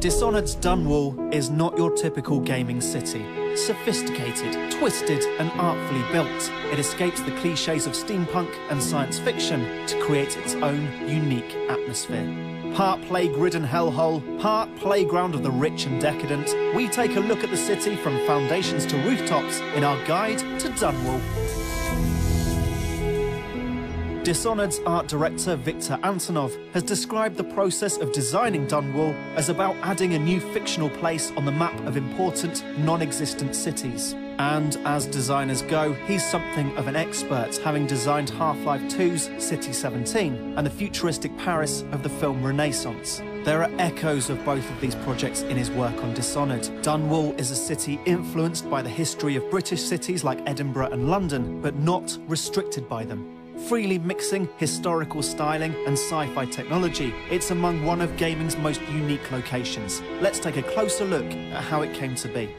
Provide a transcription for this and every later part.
Dishonored's Dunwall is not your typical gaming city. Sophisticated, twisted and artfully built, it escapes the clichés of steampunk and science fiction to create its own unique atmosphere. Part plague-ridden hellhole, part playground of the rich and decadent, we take a look at the city from foundations to rooftops in our guide to Dunwall. Dishonored's art director Viktor Antonov has described the process of designing Dunwall as about adding a new fictional place on the map of important, non-existent cities. And as designers go, he's something of an expert, having designed Half-Life 2's City 17 and the futuristic Paris of the film Renaissance. There are echoes of both of these projects in his work on Dishonored. Dunwall is a city influenced by the history of British cities like Edinburgh and London, but not restricted by them. Freely mixing historical styling and sci-fi technology, it's among one of gaming's most unique locations. Let's take a closer look at how it came to be.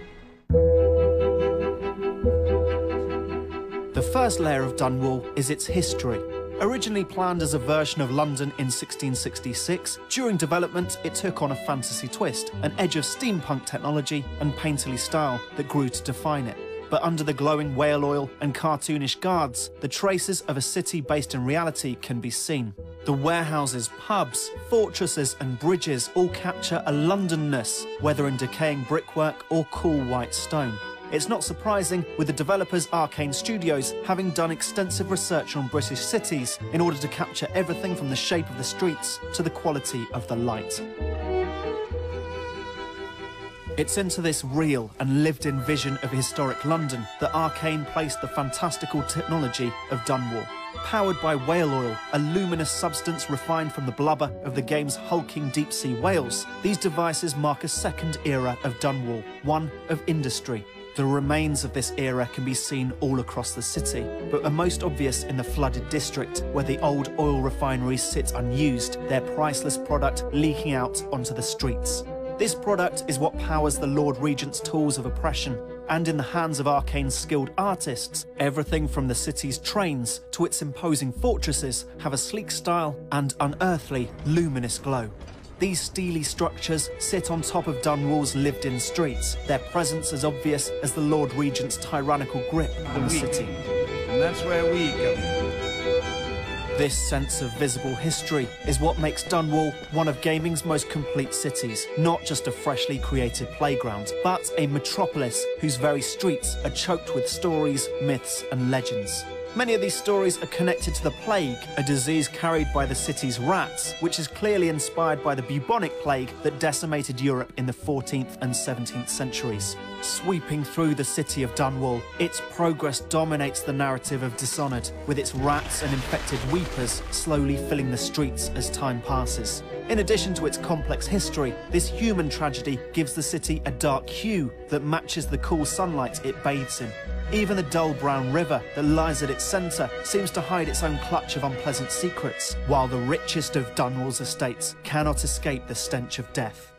The first layer of Dunwall is its history. Originally planned as a version of London in 1666, during development it took on a fantasy twist, an edge of steampunk technology and painterly style that grew to define it. But under the glowing whale oil and cartoonish guards, the traces of a city based in reality can be seen. The warehouses, pubs, fortresses and bridges all capture a Londonness, whether in decaying brickwork or cool white stone. It's not surprising, with the developers Arcane Studios having done extensive research on British cities in order to capture everything from the shape of the streets to the quality of the light. It's into this real and lived-in vision of historic London that Arcane placed the fantastical technology of Dunwall. Powered by whale oil, a luminous substance refined from the blubber of the game's hulking deep-sea whales, these devices mark a second era of Dunwall, one of industry. The remains of this era can be seen all across the city, but are most obvious in the flooded district, where the old oil refineries sit unused, their priceless product leaking out onto the streets. This product is what powers the Lord Regent's tools of oppression, and in the hands of Arcane's skilled artists, everything from the city's trains to its imposing fortresses have a sleek style and unearthly, luminous glow. These steely structures sit on top of Dunwall's lived-in streets, their presence as obvious as the Lord Regent's tyrannical grip on the city. And that's where we come in. This sense of visible history is what makes Dunwall one of gaming's most complete cities, not just a freshly created playground, but a metropolis whose very streets are choked with stories, myths and legends. Many of these stories are connected to the plague, a disease carried by the city's rats, which is clearly inspired by the bubonic plague that decimated Europe in the 14th and 17th centuries. Sweeping through the city of Dunwall, its progress dominates the narrative of Dishonored, with its rats and infected weepers slowly filling the streets as time passes. In addition to its complex history, this human tragedy gives the city a dark hue that matches the cool sunlight it bathes in. Even the dull brown river that lies at its centre seems to hide its own clutch of unpleasant secrets, while the richest of Dunwall's estates cannot escape the stench of death.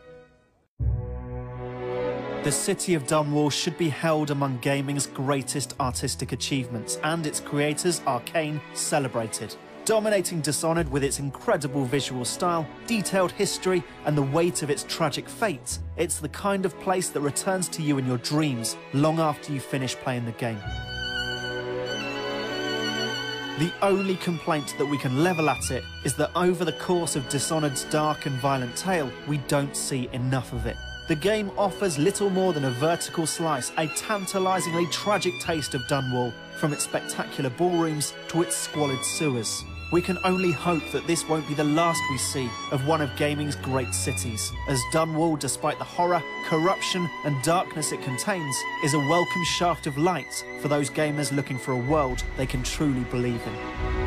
The city of Dunwall should be held among gaming's greatest artistic achievements, and its creators, Arcane, celebrated. Dominating Dishonored with its incredible visual style, detailed history, and the weight of its tragic fate, it's the kind of place that returns to you in your dreams long after you finish playing the game. The only complaint that we can level at it is that over the course of Dishonored's dark and violent tale, we don't see enough of it. The game offers little more than a vertical slice, a tantalisingly tragic taste of Dunwall, from its spectacular ballrooms to its squalid sewers. We can only hope that this won't be the last we see of one of gaming's great cities, as Dunwall, despite the horror, corruption and darkness it contains, is a welcome shaft of light for those gamers looking for a world they can truly believe in.